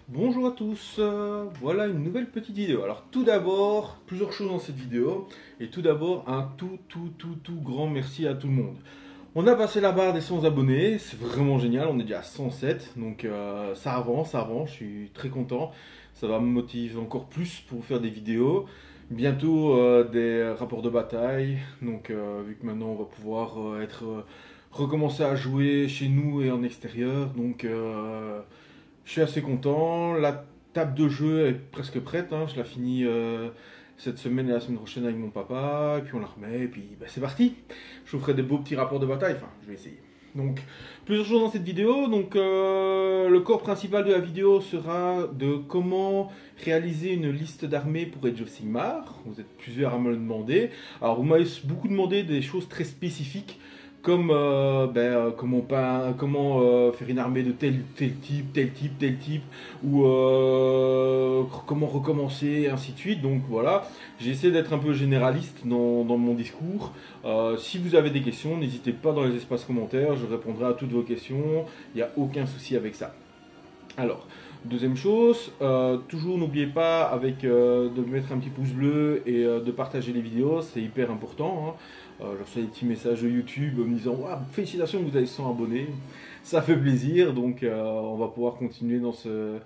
Bonjour à tous, voilà une nouvelle petite vidéo. Alors tout d'abord, plusieurs choses dans cette vidéo. Et tout d'abord, un tout grand merci à tout le monde. On a passé la barre des 100 abonnés, c'est vraiment génial, on est déjà à 107. Donc ça avance, je suis très content. Ça va me motiver encore plus pour faire des vidéos. Bientôt des rapports de bataille. Donc vu que maintenant on va pouvoir recommencer à jouer chez nous et en extérieur. Donc je suis assez content. La table de jeu est presque prête, hein. Je la finis cette semaine et la semaine prochaine avec mon papa. Et puis on la remet. Et puis bah, c'est parti. Je vous ferai des beaux petits rapports de bataille. Enfin, je vais essayer. Donc, plusieurs choses dans cette vidéo. Donc, le corps principal de la vidéo sera de comment réaliser une liste d'armées pour Age of Sigmar. Vous êtes plusieurs à me le demander. Alors, vous m'avez beaucoup demandé des choses très spécifiques comme comment faire une armée de tel type, ou comment recommencer, et ainsi de suite. Donc voilà, j'ai essayé d'être un peu généraliste dans mon discours. Si vous avez des questions, n'hésitez pas dans les espaces commentaires, je répondrai à toutes vos questions, il n'y a aucun souci avec ça. Alors, deuxième chose, toujours n'oubliez pas de mettre un petit pouce bleu et de partager les vidéos, c'est hyper important, hein. Je reçois des petits messages de YouTube me disant Waouh, félicitations, vous avez 100 abonnés. Ça fait plaisir, donc on va pouvoir continuer dans ce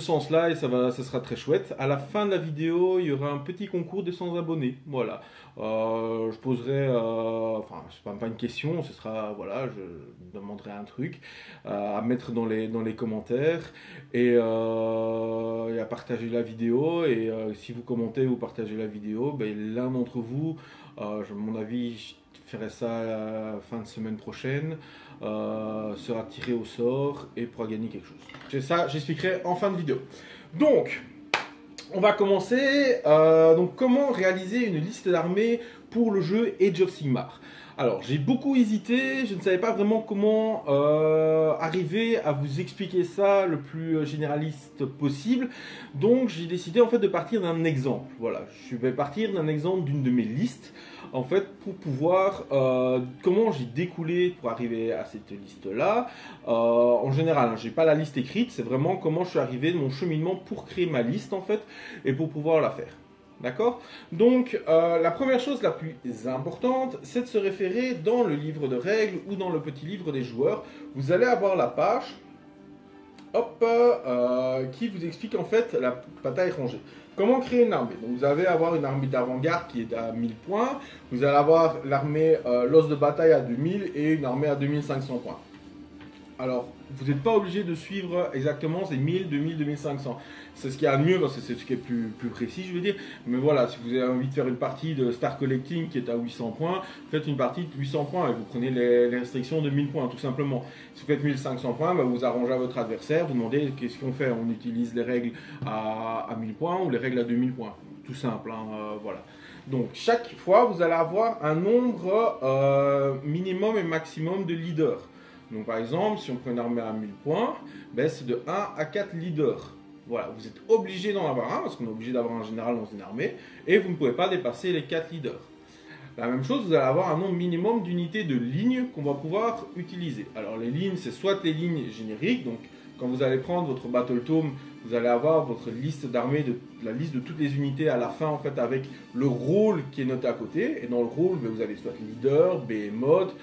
sens-là et ça sera très chouette. À la fin de la vidéo, il y aura un petit concours de 100 abonnés. Voilà. Je poserai, enfin, c'est pas une question, ce sera, voilà, je demanderai un truc à mettre dans les commentaires et à partager la vidéo. Et si vous commentez ou partagez la vidéo, ben, l'un d'entre vous, à mon avis, je ferai ça à la fin de semaine prochaine. Sera tiré au sort et pourra gagner quelque chose. C'est ça, j'expliquerai en fin de vidéo. Donc, on va commencer. Donc, comment réaliser une liste d'armées pour le jeu Age of Sigmar. Alors, j'ai beaucoup hésité, je ne savais pas vraiment comment arriver à vous expliquer ça le plus généraliste possible. Donc, j'ai décidé en fait de partir d'un exemple. Voilà, je vais partir d'un exemple d'une de mes listes. En fait, pour pouvoir, comment j'ai découlé pour arriver à cette liste-là. En général, hein, j'ai pas la liste écrite, c'est vraiment comment je suis arrivé de mon cheminement pour créer ma liste en fait et pour pouvoir la faire. D'accord? Donc, la première chose la plus importante, c'est de se référer dans le livre de règles ou dans le petit livre des joueurs. Vous allez avoir la page qui vous explique en fait la bataille rangée. Comment créer une armée? Donc, vous allez avoir une armée d'avant-garde qui est à 1000 points. Vous allez avoir l'armée l'os de bataille à 2000 et une armée à 2500 points. Alors, vous n'êtes pas obligé de suivre exactement ces 1000, 2000, 2500. C'est ce qu'il y a de mieux, parce que c'est ce qui est plus précis, je veux dire. Mais voilà, si vous avez envie de faire une partie de Star Collecting qui est à 800 points, faites une partie de 800 points et vous prenez les restrictions de 1000 points, tout simplement. Si vous faites 1500 points, bah, vous arrangez à votre adversaire, vous demandez qu'est-ce qu'on fait. On utilise les règles à 1000 points ou les règles à 2000 points. Tout simple, hein, voilà. Donc, chaque fois, vous allez avoir un nombre minimum et maximum de leaders. Donc par exemple, si on prend une armée à 1000 points, ben, c'est de 1 à 4 leaders. Voilà, vous êtes obligé d'en avoir un, parce qu'on est obligé d'avoir un général dans une armée, et vous ne pouvez pas dépasser les 4 leaders. La même chose, vous allez avoir un nombre minimum d'unités de lignes qu'on va pouvoir utiliser. Alors les lignes, c'est soit les lignes génériques, donc quand vous allez prendre votre Battle Tome, vous allez avoir votre liste d'armées, la liste de toutes les unités à la fin, en fait, avec le rôle qui est noté à côté. Et dans le rôle, ben, vous avez soit leader, behemoth,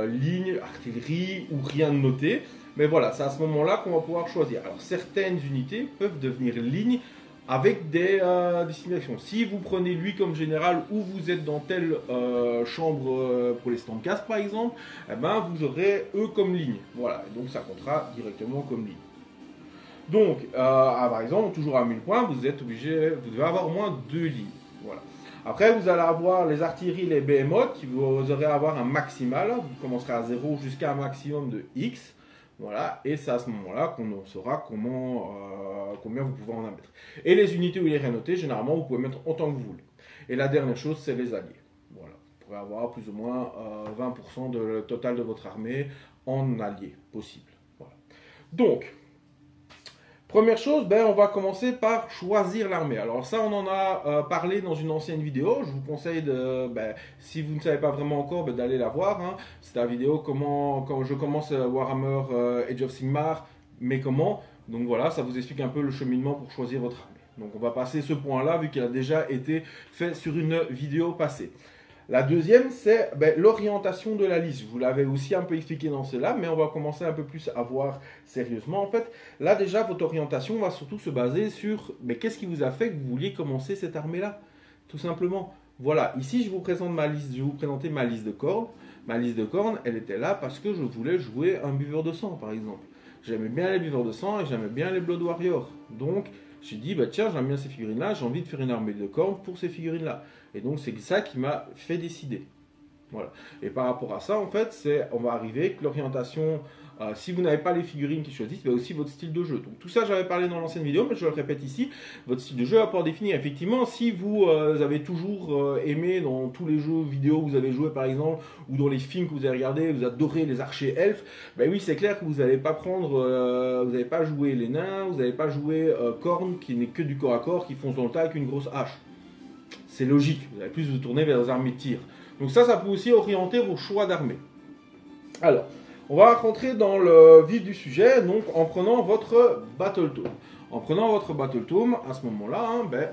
ligne, artillerie ou rien de noté. Mais voilà, c'est à ce moment-là qu'on va pouvoir choisir. Alors certaines unités peuvent devenir lignes avec des destinations. Si vous prenez lui comme général ou vous êtes dans telle chambre pour les standcasts par exemple, eh ben, vous aurez eux comme ligne. Voilà, et donc ça comptera directement comme ligne. Donc, par exemple, toujours à 1000 points, vous êtes obligé, vous devez avoir au moins 2 lignes. Voilà. Après, vous allez avoir les artilleries, les behemoths, qui vous aurez à avoir un maximal. Vous commencerez à 0 jusqu'à un maximum de X. Voilà, et c'est à ce moment-là qu'on saura combien vous pouvez en mettre. Et les unités où il est rien noté, généralement, vous pouvez mettre autant que vous voulez. Et la dernière chose, c'est les alliés. Voilà, vous pourrez avoir plus ou moins 20% de total de votre armée en alliés possible. Voilà. Donc, première chose, ben, on va commencer par choisir l'armée. Alors ça, on en a parlé dans une ancienne vidéo. Je vous conseille, si vous ne savez pas vraiment encore, d'aller la voir, hein. C'est la vidéo quand je commence Warhammer Age of Sigmar, mais comment? Donc voilà, ça vous explique un peu le cheminement pour choisir votre armée. Donc on va passer ce point-là, vu qu'il a déjà été fait sur une vidéo passée. La deuxième, c'est l'orientation de la liste. Je vous l'avais aussi un peu expliqué dans cela, mais on va commencer un peu plus à voir sérieusement. En fait, là déjà, votre orientation va surtout se baser sur qu'est-ce qui vous a fait que vous vouliez commencer cette armée-là, tout simplement. Voilà, ici je vous présente ma liste, je vais vous présenter ma liste de cornes. Ma liste de cornes, elle était là parce que je voulais jouer un buveur de sang, par exemple. J'aimais bien les buveurs de sang et j'aimais bien les Blood Warriors. Donc, j'ai dit, tiens, j'aime bien ces figurines-là, j'ai envie de faire une armée de cornes pour ces figurines-là. Et donc, c'est ça qui m'a fait décider. Voilà. Et par rapport à ça, en fait, on va arriver que l'orientation, si vous n'avez pas les figurines qui choisissent, aussi votre style de jeu. Donc tout ça, j'avais parlé dans l'ancienne vidéo, mais je le répète ici, votre style de jeu va pouvoir définir. Effectivement, si vous avez toujours aimé dans tous les jeux vidéo que vous avez joué, par exemple, ou dans les films que vous avez regardés, vous adorez les archers elfes, oui, c'est clair que vous n'allez pas prendre, vous n'allez pas jouer les nains, vous n'allez pas jouer Khorne, qui n'est que du corps à corps, qui fonce dans le tas avec une grosse hache. C'est logique, vous allez plus vous tourner vers les armées de tir. Donc ça peut aussi orienter vos choix d'armée. Alors, on va rentrer dans le vif du sujet, donc en prenant votre Battle Tome. En prenant votre Battle Tome, à ce moment-là,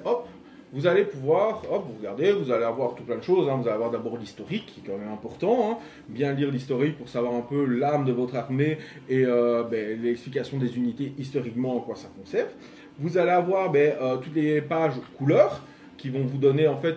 hop, vous allez pouvoir, hop, vous regardez, vous allez avoir tout plein de choses. Vous allez avoir d'abord l'historique, qui est quand même important. Bien lire l'historique pour savoir un peu l'âme de votre armée et l'explication des unités historiquement en quoi ça concerne. Vous allez avoir toutes les pages couleurs, qui vont vous donner en fait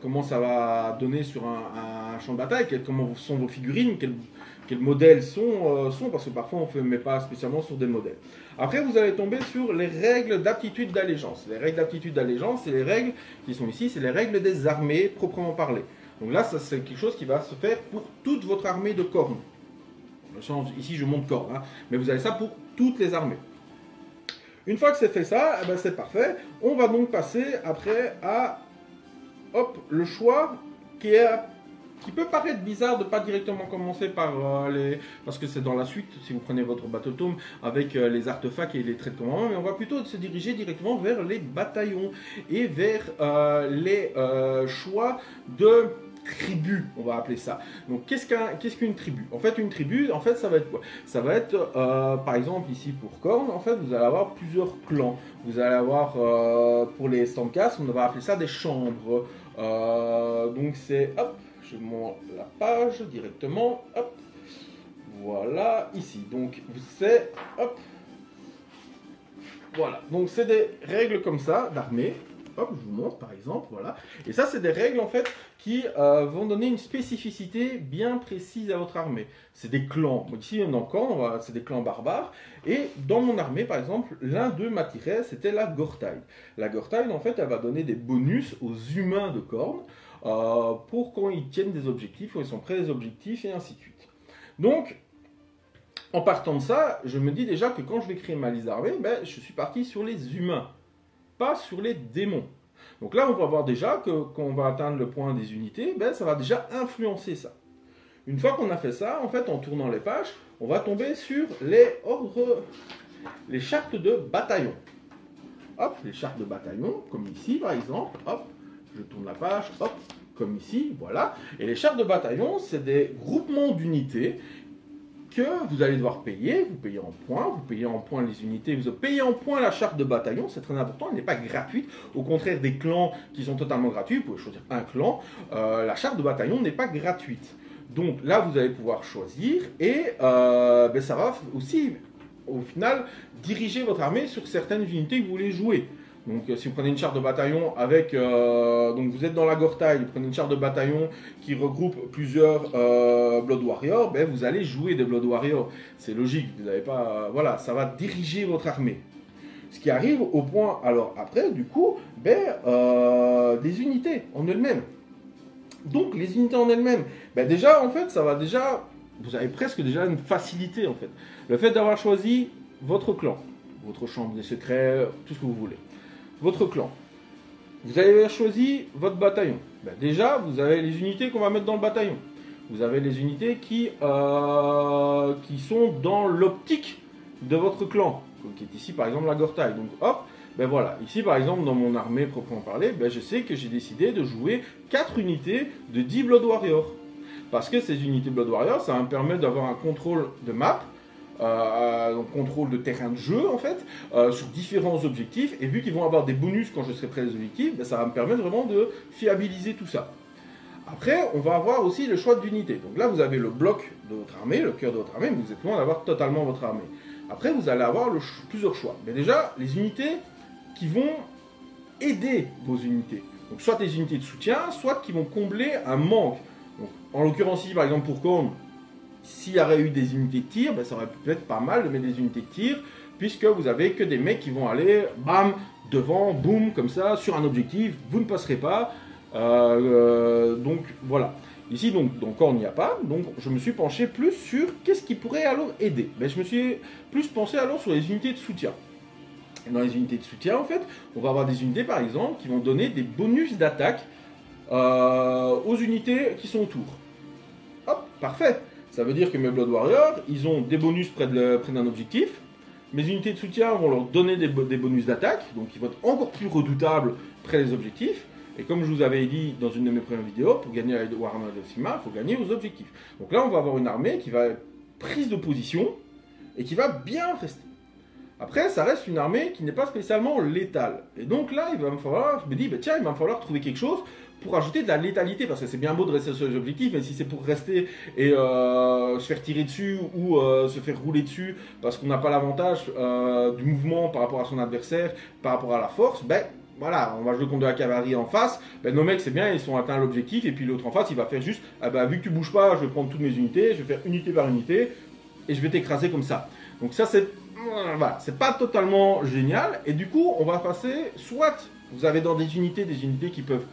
comment ça va donner sur un champ de bataille, comment sont vos figurines, quels modèles sont, parce que parfois on ne met pas spécialement sur des modèles. Après vous allez tomber sur les règles d'aptitude d'allégeance. Les règles d'aptitude d'allégeance, c'est les règles qui sont ici, c'est les règles des armées proprement parlées. Donc là, ça c'est quelque chose qui va se faire pour toute votre armée de Khorne. Ici je monte Khorne, mais vous avez ça pour toutes les armées. Une fois que c'est fait ça, c'est parfait. On va donc passer après à le choix qui peut paraître bizarre de ne pas directement commencer par parce que c'est dans la suite, si vous prenez votre Battle Tome avec les artefacts et les traits de commandement, mais on va plutôt se diriger directement vers les bataillons et vers les choix de tribu, on va appeler ça. Donc qu'est-ce qu'une tribu? En fait, une tribu, ça va être quoi? Ça va être, par exemple ici pour Khorne, en fait, vous allez avoir plusieurs clans. Vous allez avoir, pour les Standcast, on va appeler ça des chambres. Donc c'est, hop, je monte la page directement, hop, voilà, ici. Donc c'est, hop, voilà. Donc c'est des règles comme ça d'armée. Hop, je vous montre par exemple, voilà. Et ça, c'est des règles en fait qui vont donner une spécificité bien précise à votre armée. C'est des clans. Donc, ici, dans Khorne, c'est des clans barbares. Et dans mon armée, par exemple, l'un d'eux m'attirait, c'était la Gortide. La Gortide, en fait, elle va donner des bonus aux humains de Khorne pour quand ils tiennent des objectifs, quand ils sont prêts à des objectifs, et ainsi de suite. Donc, en partant de ça, je me dis déjà que quand je vais créer ma liste d'armée, je suis parti sur les humains, pas sur les démons. Donc là, on va voir déjà que quand on va atteindre le point des unités, ça va déjà influencer ça. Une fois qu'on a fait ça, en fait, en tournant les pages, on va tomber sur les chartes de bataillon. Hop, les chartes de bataillon, comme ici par exemple. Hop, je tourne la page, hop, comme ici, voilà. Et les chartes de bataillon, c'est des groupements d'unités que vous allez devoir payer. Vous payez en points les unités, vous payez en points la charte de bataillon, c'est très important, elle n'est pas gratuite, au contraire des clans qui sont totalement gratuits, vous pouvez choisir un clan, la charte de bataillon n'est pas gratuite. Donc là vous allez pouvoir choisir et ça va aussi au final diriger votre armée sur certaines unités que vous voulez jouer. Donc si vous prenez une charte de bataillon avec, donc vous êtes dans la Gortide, vous prenez une charte de bataillon qui regroupe plusieurs Blood Warriors, vous allez jouer des Blood Warriors. C'est logique, vous n'avez pas, voilà, ça va diriger votre armée. Ce qui arrive au point, alors après, du coup, des unités en elles-mêmes. Donc les unités en elles-mêmes, déjà en fait, ça va déjà, vous avez presque déjà une facilité en fait. Le fait d'avoir choisi votre clan, votre chambre des secrets, tout ce que vous voulez. Votre clan. Vous avez choisi votre bataillon. Déjà, vous avez les unités qu'on va mettre dans le bataillon. Vous avez les unités qui sont dans l'optique de votre clan, qui est ici par exemple la Gortide. Donc hop, voilà. Ici par exemple dans mon armée proprement parlé, je sais que j'ai décidé de jouer 4 unités de 10 Blood Warriors. Parce que ces unités Blood Warriors, ça va me permettre d'avoir un contrôle de map donc contrôle de terrain de jeu en fait, sur différents objectifs. Et vu qu'ils vont avoir des bonus quand je serai près des objectifs, ben, ça va me permettre vraiment de fiabiliser tout ça. Après, on va avoir aussi le choix d'unité. Donc là, vous avez le bloc de votre armée, le cœur de votre armée, mais vous êtes loin d'avoir totalement votre armée. Après, vous allez avoir plusieurs choix. Mais déjà, les unités qui vont aider vos unités. Donc soit des unités de soutien, soit qui vont combler un manque. Donc, en l'occurrence ici, par exemple, pour Khorne, s'il y aurait eu des unités de tir, ben, ça aurait pu être pas mal de mettre des unités de tir, puisque vous avez que des mecs qui vont aller, bam, devant, boum, comme ça, sur un objectif, vous ne passerez pas. Donc voilà. Ici, donc, dans Khorne, il n'y a pas. Donc, je me suis penché plus sur qu'est-ce qui pourrait alors aider. Ben, je me suis plus pensé alors sur les unités de soutien. Et dans les unités de soutien, en fait, on va avoir des unités, par exemple, qui vont donner des bonus d'attaque aux unités qui sont autour. Hop, parfait. Ça veut dire que mes Blood Warriors, ils ont des bonus près d'un objectif. Mes unités de soutien vont leur donner des bonus d'attaque, donc ils vont être encore plus redoutables près des objectifs. Et comme je vous avais dit dans une de mes premières vidéos, pour gagner la Warhammer Age of Sigmar, il faut gagner aux objectifs. Donc là, on va avoir une armée qui va être prise de position et qui va bien rester. Après, ça reste une armée qui n'est pas spécialement létale. Et donc là, il va me falloir, je me dis, bah, tiens, il va me falloir trouver quelque chose pour ajouter de la létalité, parce que c'est bien beau de rester sur les objectifs, mais si c'est pour rester et se faire tirer dessus ou se faire rouler dessus, parce qu'on n'a pas l'avantage du mouvement par rapport à son adversaire, par rapport à la force, ben voilà, on va jouer contre de la cavalerie en face, ben nos mecs c'est bien, ils sont atteints l'objectif, et puis l'autre en face, il va faire juste, ah ben, vu que tu bouges pas, je vais prendre toutes mes unités, je vais faire unité par unité, et je vais t'écraser comme ça. Donc ça c'est, voilà, c'est pas totalement génial, et du coup on va passer, soit vous avez dans des unités qui peuvent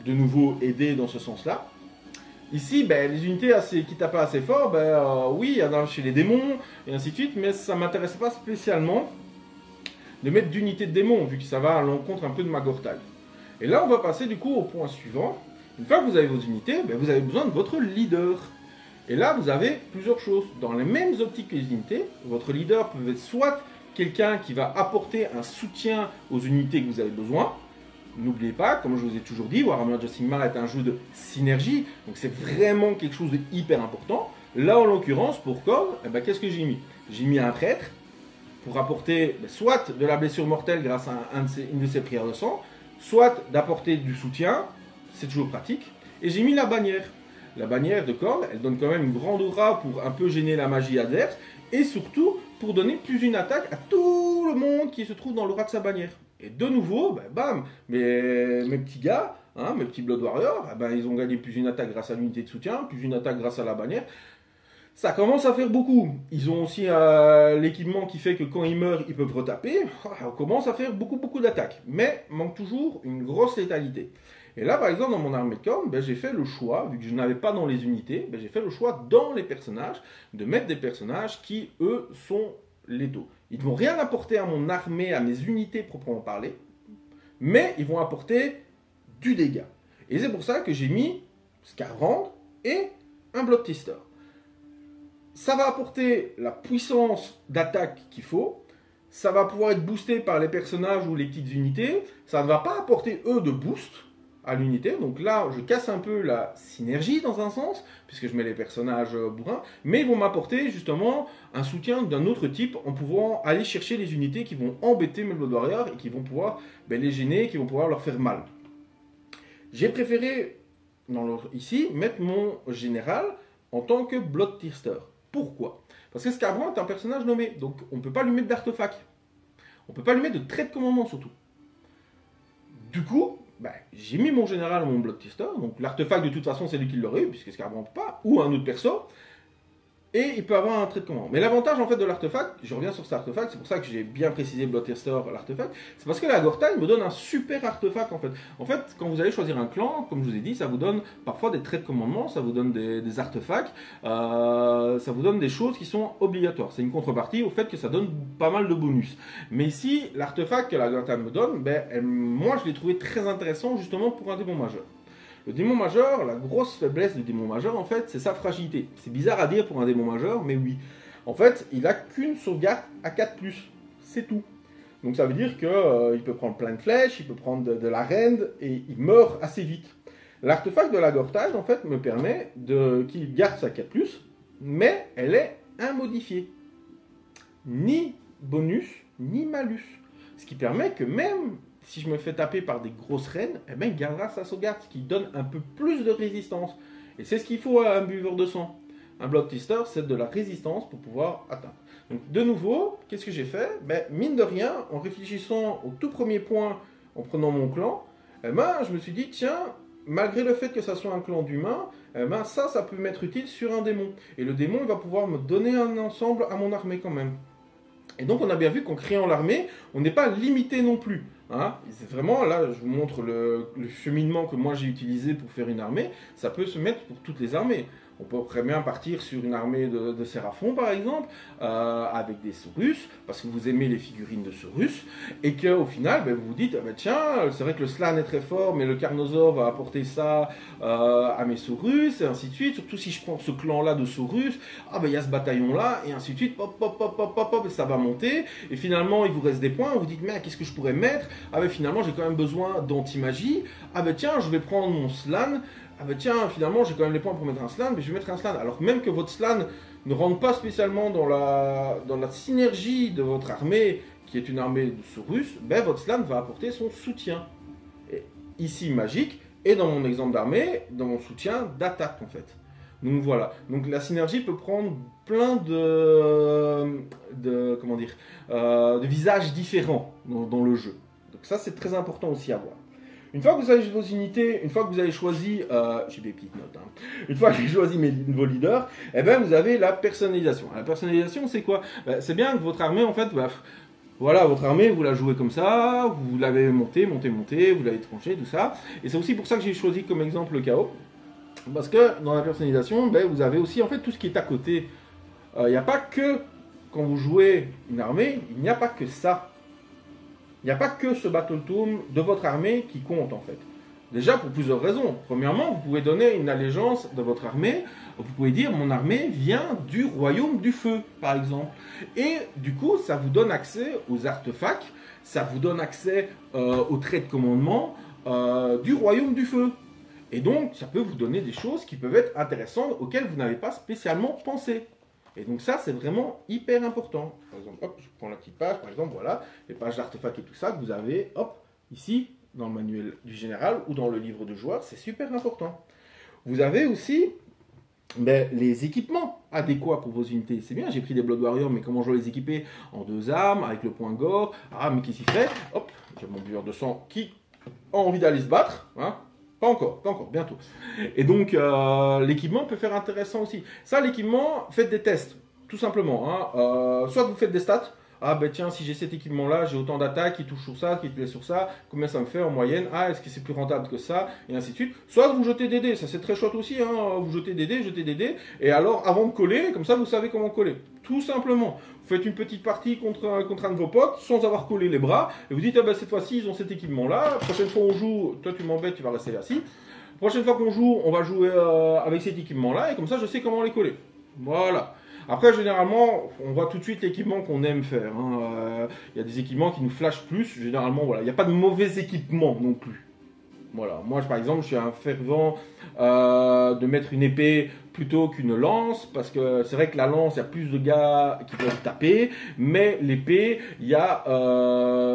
de nouveau aider dans ce sens-là. Ici, ben, les unités qui tapent pas assez fort, oui, il y en a chez les démons, et ainsi de suite, mais ça ne m'intéresse pas spécialement de mettre d'unités de démons, vu que ça va à l'encontre un peu de ma Gortag. Et là, on va passer du coup au point suivant. Une fois que vous avez vos unités, ben, vous avez besoin de votre leader. Et là, vous avez plusieurs choses. Dans les mêmes optiques que les unités, votre leader peut être soit quelqu'un qui va apporter un soutien aux unités que vous avez besoin. N'oubliez pas, comme je vous ai toujours dit, Warhammer Age of Sigmar est un jeu de synergie, donc c'est vraiment quelque chose de hyper important. Là, en l'occurrence, pour Khorne, eh ben, qu'est-ce que j'ai mis? J'ai mis un prêtre pour apporter soit de la blessure mortelle grâce à une de ses prières de sang, soit d'apporter du soutien, c'est toujours pratique. Et j'ai mis la bannière. La bannière de Khorne, elle donne quand même une grande aura pour un peu gêner la magie adverse, et surtout pour donner plus une attaque à tout le monde qui se trouve dans l'aura de sa bannière. Et de nouveau, ben, bam, mes petits gars, hein, mes petits Blood Warriors, ben, ils ont gagné plus une attaque grâce à l'unité de soutien, plus une attaque grâce à la bannière. Ça commence à faire beaucoup. Ils ont aussi l'équipement qui fait que quand ils meurent, ils peuvent retaper. On commence à faire beaucoup d'attaques. Mais manque toujours une grosse létalité. Et là, par exemple, dans mon armée de Khorne, ben, j'ai fait le choix, vu que je n'avais pas dans les unités, ben, j'ai fait le choix dans les personnages, de mettre des personnages qui, eux, sont létaux. Ils ne vont rien apporter à mon armée, à mes unités proprement parler, mais ils vont apporter du dégât. Et c'est pour ça que j'ai mis Skarbrand et un Bloodthirster. Ça va apporter la puissance d'attaque qu'il faut, ça va pouvoir être boosté par les personnages ou les petites unités, ça ne va pas apporter eux de boost à l'unité, donc là je casse un peu la synergie dans un sens, puisque je mets les personnages bourrins, mais ils vont m'apporter justement un soutien d'un autre type en pouvant aller chercher les unités qui vont embêter mes Blood Warriors et qui vont pouvoir les gêner, qui vont pouvoir leur faire mal. J'ai préféré ici mettre mon général en tant que Bloodthirster. Pourquoi? Parce que Skarbrand est un personnage nommé, donc on ne peut pas lui mettre d'artefact. On ne peut pas lui mettre de trait de commandement surtout. Du coup, j'ai mis mon général, mon Bloodthirster, donc l'artefact de toute façon c'est lui qui l'aurait eu, puisque Skarbrand ne peut pas, ou un autre perso, et il peut avoir un trait de commandement. Mais l'avantage en fait de l'artefact, je reviens sur cet artefact, c'est pour ça que j'ai bien précisé Bloodthirster l'artefact, c'est parce que la Gortag me donne un super artefact en fait. En fait, quand vous allez choisir un clan, comme je vous ai dit, ça vous donne parfois des traits de commandement, ça vous donne des artefacts, ça vous donne des choses qui sont obligatoires. C'est une contrepartie au fait que ça donne pas mal de bonus. Mais ici, l'artefact que la Gortag me donne, moi je l'ai trouvé très intéressant justement pour un démon majeur. Le démon majeur, la grosse faiblesse du démon majeur, en fait, c'est sa fragilité. C'est bizarre à dire pour un démon majeur, mais oui. En fait, il n'a qu'une sauvegarde à 4+. C'est tout. Donc ça veut dire qu'il peut prendre plein de flèches, il peut prendre de la rend, et il meurt assez vite. L'artefact de la Gortag, en fait, me permet qu'il garde sa 4+, mais elle est immodifiée. ni bonus, ni malus. Ce qui permet que même si je me fais taper par des grosses reines, eh ben, il gardera sa sauvegarde, ce qui donne un peu plus de résistance. Et c'est ce qu'il faut à un buveur de sang. Un blood twister, c'est de la résistance pour pouvoir atteindre. Donc de nouveau, qu'est-ce que j'ai fait? Ben, mine de rien, en réfléchissant au tout premier point, en prenant mon clan, eh ben, je me suis dit, tiens, malgré le fait que ça soit un clan d'humains, eh ben, ça peut m'être utile sur un démon. Et le démon, il va pouvoir me donner un ensemble à mon armée quand même. Et donc on a bien vu qu'en créant l'armée, on n'est pas limité non plus. Hein. C'est vraiment, là je vous montre le cheminement que moi j'ai utilisé pour faire une armée, ça peut se mettre pour toutes les armées. On peut très bien partir sur une armée de Séraphon par exemple, avec des Saurus, parce que vous aimez les figurines de Saurus, et qu'au final ben, vous vous dites, ah ben, tiens, c'est vrai que le Slann est très fort, mais le Carnosaur va apporter ça à mes Saurus, et ainsi de suite, surtout si je prends ce clan-là de Saurus, ah ben il y a ce bataillon-là, et ainsi de suite, pop, pop, pop, pop, pop, pop, et ça va monter, et finalement il vous reste des points, vous dites, mais qu'est-ce que je pourrais mettre? Ah ben finalement j'ai quand même besoin d'anti-magie, ah ben tiens, je vais prendre mon Slann, ah bah tiens, finalement j'ai quand même les points pour mettre un Slann, mais je vais mettre un Slann. Alors même que votre Slann ne rentre pas spécialement dans la synergie de votre armée, qui est une armée de Saurus, ben votre Slann va apporter son soutien. Et ici magique, et dans mon exemple d'armée, dans mon soutien d'attaque en fait. Donc voilà, donc la synergie peut prendre plein comment dire, de visages différents dans le jeu. Donc ça c'est très important aussi à voir. Une fois que vous avez vos unités, une fois que vous avez choisi, j'ai des petites notes, hein. Une fois que vous avez choisi vos leaders, eh ben vous avez la personnalisation. La personnalisation, c'est quoi? Ben, c'est bien que votre armée, en fait, voilà, votre armée, vous la jouez comme ça, vous l'avez montée, vous l'avez tranchée, tout ça. Et c'est aussi pour ça que j'ai choisi comme exemple le chaos. Parce que dans la personnalisation, ben, vous avez aussi en fait tout ce qui est à côté. Il n'y a pas que, quand vous jouez une armée, il n'y a pas que ça. Il n'y a pas que ce Battle Tome de votre armée qui compte en fait. Déjà pour plusieurs raisons. Premièrement, vous pouvez donner une allégeance de votre armée. Vous pouvez dire mon armée vient du royaume du feu, par exemple. Et du coup, ça vous donne accès aux artefacts, ça vous donne accès aux traits de commandement du royaume du feu. Et donc, ça peut vous donner des choses qui peuvent être intéressantes auxquelles vous n'avez pas spécialement pensé. Et donc ça, c'est vraiment hyper important. Par exemple, hop, je prends la petite page, par exemple, voilà, les pages d'artefacts et tout ça que vous avez, hop, ici, dans le manuel du général ou dans le livre de joueur, c'est super important. Vous avez aussi les équipements adéquats pour vos unités. C'est bien, j'ai pris des Blood Warriors, mais comment je dois les équiper? En 2 armes, avec le point gore. Ah, mais qu'est-ce qu'il fait? Hop, j'ai mon buveur de sang qui a envie d'aller se battre, hein. Pas encore, bientôt. Et donc, l'équipement peut faire intéressant aussi. Ça, l'équipement, faites des tests, tout simplement. Hein. Soit vous faites des stats. Ah ben tiens, si j'ai cet équipement-là, j'ai autant d'attaques, qui touche sur ça, qui blesse sur ça, combien ça me fait en moyenne? Ah, est-ce que c'est plus rentable que ça? Et ainsi de suite. Soit vous jetez des dés, ça c'est très chouette aussi, hein. Vous jetez des dés, et alors avant de coller, comme ça vous savez comment coller. Tout simplement. Vous faites une petite partie contre un de vos potes, sans avoir collé les bras, et vous dites, ah ben cette fois-ci, ils ont cet équipement-là, la prochaine fois on joue, toi tu m'embêtes, tu vas rester assis. La prochaine fois qu'on joue, on va jouer avec cet équipement-là, et comme ça je sais comment les coller. Voilà. Après, généralement, on voit tout de suite l'équipement qu'on aime faire. Hein. Y a des équipements qui nous flashent plus. Généralement, voilà. Il n'y a pas de mauvais équipement non plus. Voilà. Moi, par exemple, je suis un fervent de mettre une épée plutôt qu'une lance. Parce que c'est vrai que la lance, il y a plus de gars qui peuvent taper. Mais l'épée, il y a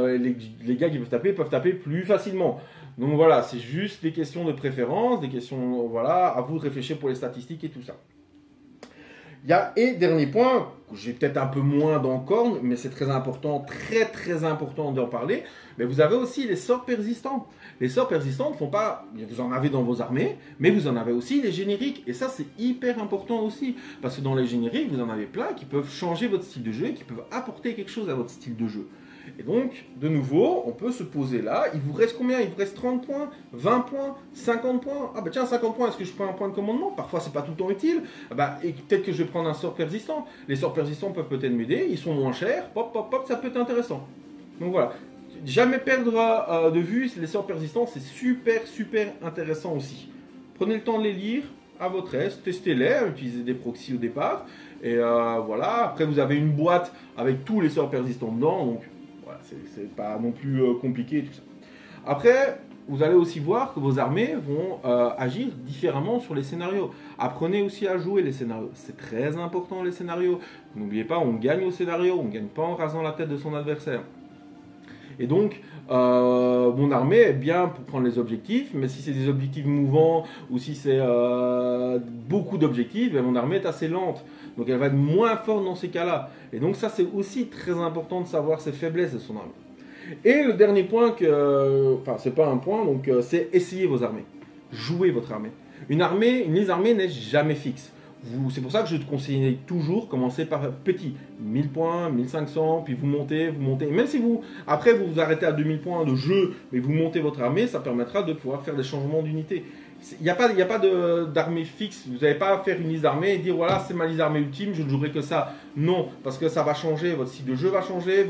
les gars qui peuvent taper plus facilement. Donc voilà, c'est juste des questions de préférence, des questions, voilà, à vous de réfléchir pour les statistiques et tout ça. Et dernier point, j'ai peut-être un peu moins d'encorne, mais c'est très important, très important d'en parler, mais vous avez aussi les sorts persistants. Les sorts persistants ne font pas, vous en avez dans vos armées, mais vous en avez aussi les génériques, et ça c'est hyper important aussi, parce que dans les génériques, vous en avez plein qui peuvent changer votre style de jeu, qui peuvent apporter quelque chose à votre style de jeu. Et donc, de nouveau, on peut se poser là. Il vous reste combien? Il vous reste 30 points, 20 points, 50 points. Ah bah tiens, 50 points, est-ce que je prends un point de commandement? Parfois, c'est pas tout le temps utile. Ah bah, et peut-être que je vais prendre un sort persistant. Les sorts persistants peuvent peut-être m'aider. Ils sont moins chers. Pop, ça peut être intéressant. Donc voilà. Jamais perdre de vue les sorts persistants, c'est super intéressant aussi. Prenez le temps de les lire à votre aise, testez-les, utilisez des proxys au départ. Et voilà. Après, vous avez une boîte avec tous les sorts persistants dedans. Donc, c'est pas non plus compliqué et tout ça. Après, vous allez aussi voir que vos armées vont agir différemment sur les scénarios. Apprenez aussi à jouer les scénarios. C'est très important les scénarios. N'oubliez pas, on gagne au scénario, on ne gagne pas en rasant la tête de son adversaire. Et donc, mon armée est bien pour prendre les objectifs, mais si c'est des objectifs mouvants ou si c'est beaucoup d'objectifs, ben, mon armée est assez lente. Donc elle va être moins forte dans ces cas-là. Et donc ça, c'est aussi très important de savoir ses faiblesses de son armée. Et le dernier point, enfin c'est pas un point, donc c'est essayer vos armées. Jouez votre armée. Une liste d'armée n'est jamais fixe. C'est pour ça que je te conseille toujours commencer par petit, 1000 points, 1500, puis vous montez. Même si après vous vous arrêtez à 2000 points de jeu, mais vous montez votre armée, ça permettra de pouvoir faire des changements d'unité. Il n'y a pas d'armée fixe, vous n'avez pas à faire une liste d'armée et dire voilà c'est ma liste d'armée ultime, je ne jouerai que ça. Non, parce que ça va changer, votre style de jeu va changer,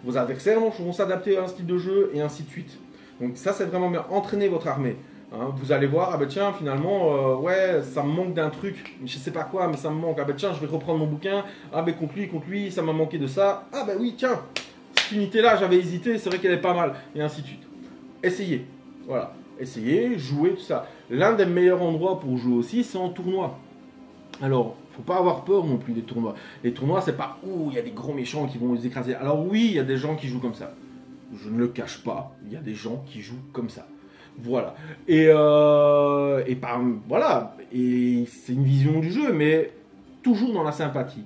vos adversaires vont s'adapter à un style de jeu et ainsi de suite. Donc ça c'est vraiment bien, entraînez votre armée. Hein, vous allez voir, ah ben tiens, finalement, ouais, ça me manque d'un truc, je sais pas quoi, mais ça me manque. Ah ben tiens, je vais reprendre mon bouquin. Ah ben contre lui, ça m'a manqué de ça. Ah ben oui, tiens, cette unité-là, j'avais hésité, c'est vrai qu'elle est pas mal, et ainsi de suite. Essayez, voilà, essayez, jouez, tout ça. L'un des meilleurs endroits pour jouer aussi, c'est en tournoi. Alors, faut pas avoir peur non plus des tournois. Les tournois, c'est pas où il y a des gros méchants qui vont les écraser. Alors oui, il y a des gens qui jouent comme ça. Je ne le cache pas, il y a des gens qui jouent comme ça. Voilà. Voilà. Et c'est une vision du jeu, mais toujours dans la sympathie.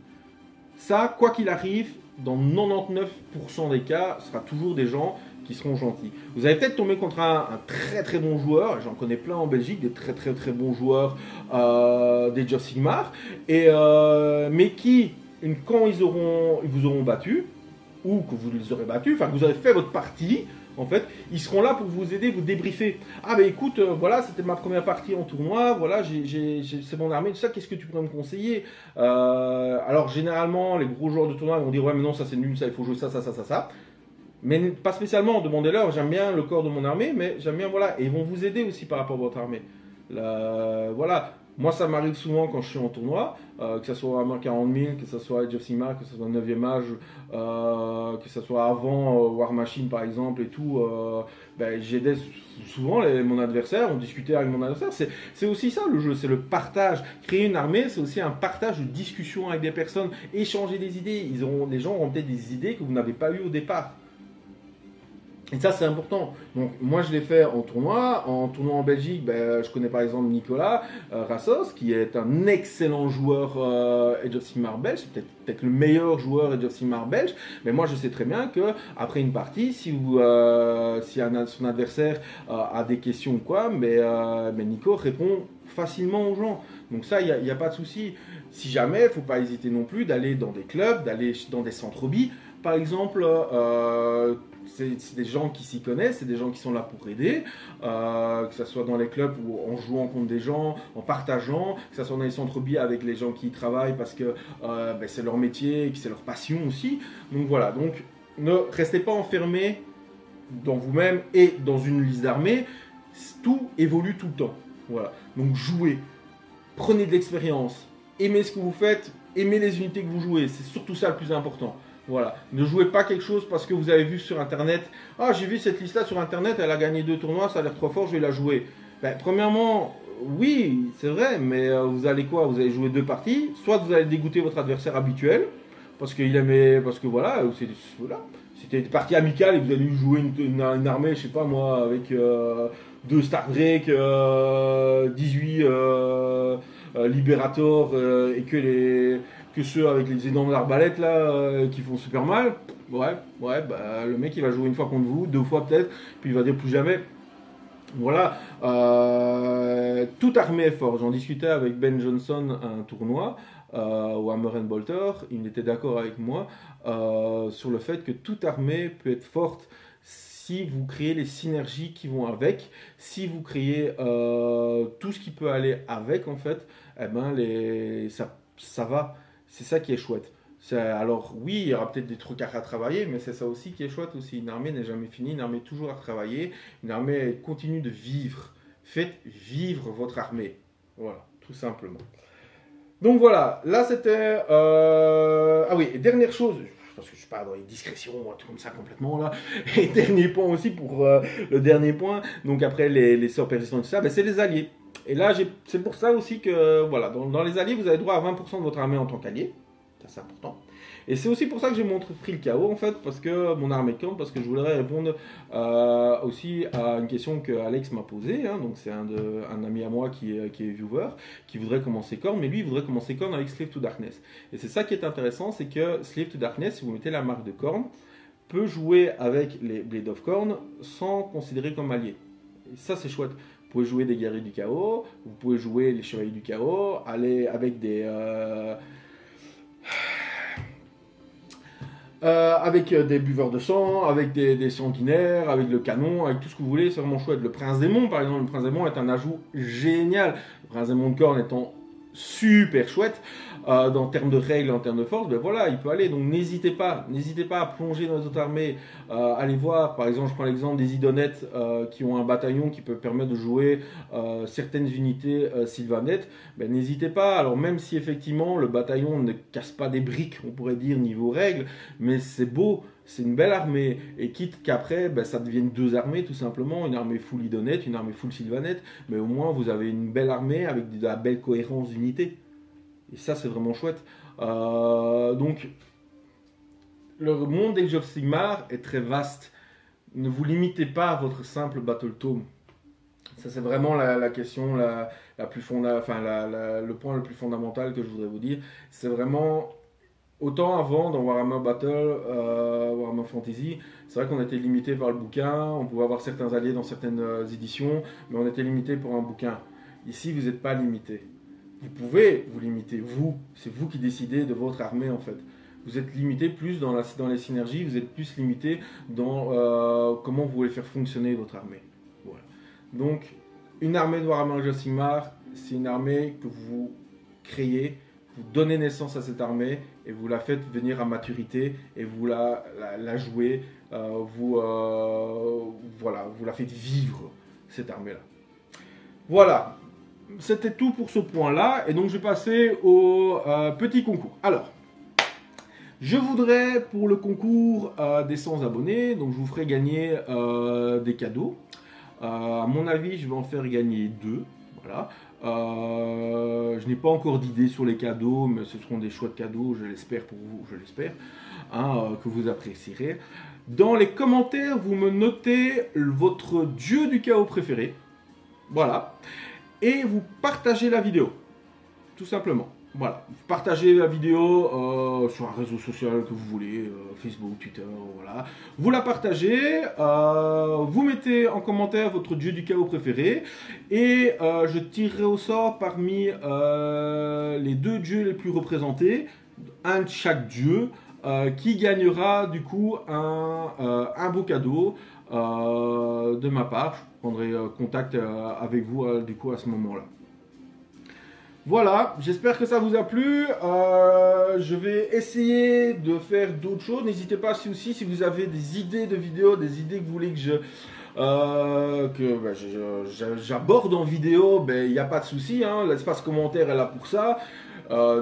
Ça, quoi qu'il arrive, dans 99% des cas, ce sera toujours des gens qui seront gentils. Vous allez peut-être tomber contre un très très bon joueur, j'en connais plein en Belgique, des très très très bons joueurs des Age of Sigmar, mais qui, quand ils vous auront battu, ou que vous les aurez battus, enfin que vous avez fait votre partie, en fait, ils seront là pour vous aider, vous débriefer. Ah ben écoute, voilà, c'était ma première partie en tournoi, voilà, c'est mon armée, tout ça, qu'est-ce que tu pourrais me conseiller? Alors généralement, les gros joueurs de tournoi vont dire ouais mais non, ça c'est nul, ça il faut jouer ça. Mais pas spécialement, demandez-leur, j'aime bien le corps de mon armée, mais j'aime bien, voilà, et ils vont vous aider aussi par rapport à votre armée. Voilà, moi ça m'arrive souvent quand je suis en tournoi, que ce soit Warhammer 40 000, que ce soit Age of Sigmar, que ce soit 9e âge, que ce soit avant War Machine par exemple et tout, j'aidais souvent mon adversaire, on discutait avec mon adversaire, c'est aussi ça le jeu, c'est le partage. Créer une armée, c'est aussi un partage de discussion avec des personnes, échanger des idées, les gens auront peut-être des idées que vous n'avez pas eues au départ. Et ça, c'est important. Donc, moi, je l'ai fait en tournoi. En tournoi en Belgique, je connais par exemple Nicolas Rassos, qui est un excellent joueur Age of Sigmar belge. C'est peut-être le meilleur joueur Age of Sigmar belge. Mais moi, je sais très bien qu'après une partie, si son adversaire a des questions ou quoi, mais Nico répond facilement aux gens. Donc ça, il n'y a pas de souci. Si jamais, il ne faut pas hésiter non plus d'aller dans des clubs, d'aller dans des centres-bi. Par exemple, c'est des gens qui s'y connaissent, c'est des gens qui sont là pour aider, que ce soit dans les clubs ou en jouant contre des gens, en partageant, que ce soit dans les centres-bi avec les gens qui y travaillent parce que c'est leur métier et que c'est leur passion aussi. Donc voilà, donc ne restez pas enfermés dans vous-même et dans une liste d'armées, tout évolue tout le temps. Voilà, donc jouez, prenez de l'expérience, aimez ce que vous faites, aimez les unités que vous jouez, c'est surtout ça le plus important. Voilà, ne jouez pas quelque chose parce que vous avez vu sur internet, ah j'ai vu cette liste là sur internet, elle a gagné 2 tournois, ça a l'air trop fort, je vais la jouer. Premièrement, oui, c'est vrai, mais vous allez quoi? Vous allez jouer 2 parties, soit vous allez dégoûter votre adversaire habituel, parce que voilà, c'était une partie amicale et vous allez jouer une armée, je sais pas moi, avec 2 Star Drake, 18 Liberator et que ceux avec les énormes arbalètes là qui font super mal. Le mec il va jouer une fois contre vous, 2 fois peut-être, puis il va dire plus jamais. Voilà, toute armée est forte. J'en discutais avec Ben Johnson à un tournoi au Hammer and Bolter. Il était d'accord avec moi sur le fait que toute armée peut être forte si vous créez les synergies qui vont avec, si vous créez tout ce qui peut aller avec en fait, ça va. C'est ça qui est chouette. Alors oui, il y aura peut-être des trucs à travailler, mais c'est ça aussi qui est chouette aussi. Une armée n'est jamais finie, une armée est toujours à travailler, une armée continue de vivre. Faites vivre votre armée. Voilà, tout simplement. Donc voilà, là c'était... Ah oui, et dernière chose, parce que je suis pas dans les discrétions, un truc comme ça complètement là. Et dernier point aussi pour le dernier point, donc après les sorts persistants et tout ça, ben, c'est les alliés. Et là, c'est pour ça aussi que, voilà, dans les alliés, vous avez droit à 20% de votre armée en tant qu'allié. Ça, c'est important. Et c'est aussi pour ça que j'ai pris le chaos, en fait, parce que mon armée de corne, parce que je voudrais répondre aussi à une question que Alex m'a posée. Hein, donc, c'est un ami à moi qui est viewer, qui voudrait commencer corne, mais lui, il voudrait commencer corne avec Slave to Darkness. Et c'est ça qui est intéressant, c'est que Slave to Darkness, si vous mettez la marque de corne, peut jouer avec les Blade of Corn sans considérer comme allié. Et ça, c'est chouette. Vous pouvez jouer des guerriers du chaos, vous pouvez jouer les chevaliers du chaos, aller avec des buveurs de sang, avec des sanguinaires, avec le canon, avec tout ce que vous voulez, c'est vraiment chouette. Le prince démon, par exemple, le prince démon est un ajout génial. Le prince démon de corne étant super chouette, en termes de règles, en termes de force, ben voilà, il peut aller. Donc n'hésitez pas à plonger dans votre armée, allez voir, par exemple, je prends l'exemple des idonettes qui ont un bataillon qui peut permettre de jouer certaines unités sylvanettes, ben n'hésitez pas. Alors même si effectivement le bataillon ne casse pas des briques, on pourrait dire niveau règles, mais c'est beau. C'est une belle armée, et quitte qu'après, ben, ça devienne deux armées tout simplement, une armée full idonette, une armée full sylvanette, mais au moins vous avez une belle armée avec de la belle cohérence d'unité. Et ça c'est vraiment chouette. Donc, le monde d'Age of Sigmar est très vaste. Ne vous limitez pas à votre simple Battle Tome. Ça c'est vraiment la question la plus le point le plus fondamental que je voudrais vous dire. C'est vraiment... Autant avant, dans Warhammer Battle, Warhammer Fantasy, c'est vrai qu'on était limité par le bouquin, on pouvait avoir certains alliés dans certaines éditions, mais on était limité pour un bouquin. Ici, vous n'êtes pas limité. Vous pouvez vous limiter, c'est vous qui décidez de votre armée en fait. Vous êtes limité plus dans les synergies, vous êtes plus limité dans comment vous voulez faire fonctionner votre armée. Voilà. Donc, une armée de Warhammer Age of Sigmar, c'est une armée que vous créez, vous donnez naissance à cette armée et vous la faites venir à maturité et vous la jouez, vous la faites vivre, cette armée-là. Voilà, c'était tout pour ce point-là et donc je vais passer au petit concours. Alors, je voudrais pour le concours des 100 abonnés, donc je vous ferai gagner des cadeaux. À mon avis, je vais en faire gagner 2, voilà. Je n'ai pas encore d'idée sur les cadeaux, mais ce seront des chouettes cadeaux, je l'espère pour vous, je l'espère, que vous apprécierez. Dans les commentaires, vous me notez votre dieu du chaos préféré, voilà, et vous partagez la vidéo, tout simplement. Voilà, vous partagez la vidéo sur un réseau social que vous voulez, Facebook, Twitter, voilà. Vous la partagez, vous mettez en commentaire votre dieu du chaos préféré et je tirerai au sort parmi les 2 dieux les plus représentés, un de chaque dieu, qui gagnera du coup un beau cadeau de ma part. Je prendrai contact avec vous du coup à ce moment-là. Voilà, j'espère que ça vous a plu. Je vais essayer de faire d'autres choses. N'hésitez pas aussi si vous avez des idées de vidéos, des idées que vous voulez que j'aborde en vidéo, il n'y a pas de souci, hein, l'espace commentaire est là pour ça.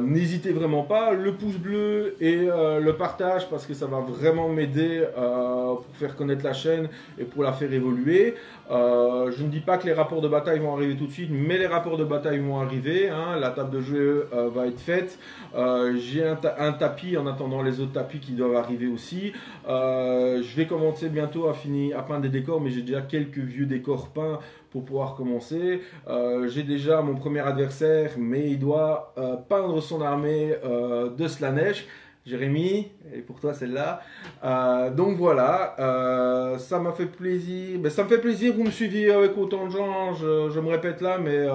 N'hésitez vraiment pas, le pouce bleu et le partage parce que ça va vraiment m'aider pour faire connaître la chaîne et pour la faire évoluer. Je ne dis pas que les rapports de bataille vont arriver tout de suite, mais les rapports de bataille vont arriver, hein, la table de jeu va être faite. J'ai un tapis en attendant les autres tapis qui doivent arriver aussi. Je vais commencer bientôt à peindre des décors, mais j'ai déjà quelques vieux décors peints pour pouvoir commencer. J'ai déjà mon premier adversaire, mais il doit peindre son armée de Slaanesh. Jérémy, et pour toi celle-là. Donc voilà, ça m'a fait plaisir. Ça me fait plaisir que vous me suiviez avec autant de gens. Je me répète là, mais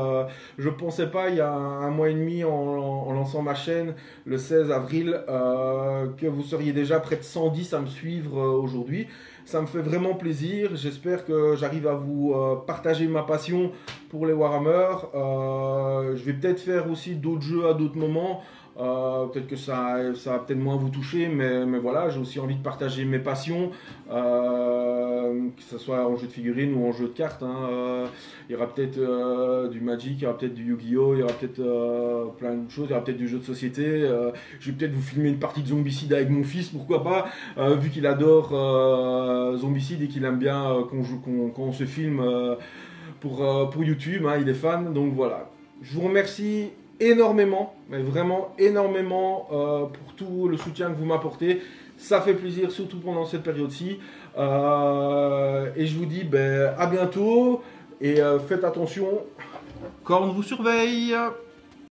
je ne pensais pas il y a un mois et demi en lançant ma chaîne le 16 avril que vous seriez déjà près de 110 à me suivre aujourd'hui. Ça me fait vraiment plaisir. J'espère que j'arrive à vous partager ma passion pour les Warhammer. Je vais peut-être faire aussi d'autres jeux à d'autres moments. Peut-être que ça va peut-être moins vous toucher, mais voilà, j'ai aussi envie de partager mes passions, que ce soit en jeu de figurines ou en jeu de cartes. Hein. Il y aura peut-être du Magic, il y aura peut-être du Yu-Gi-Oh, il y aura peut-être plein de choses, il y aura peut-être du jeu de société. Je vais peut-être vous filmer une partie de Zombicide avec mon fils, pourquoi pas, vu qu'il adore Zombicide et qu'il aime bien quand on se filme pour YouTube, hein, il est fan, donc voilà. Je vous remercie énormément, mais vraiment énormément pour tout le soutien que vous m'apportez. Ça fait plaisir, surtout pendant cette période-ci. Et je vous dis à bientôt et faites attention, Corne vous surveille.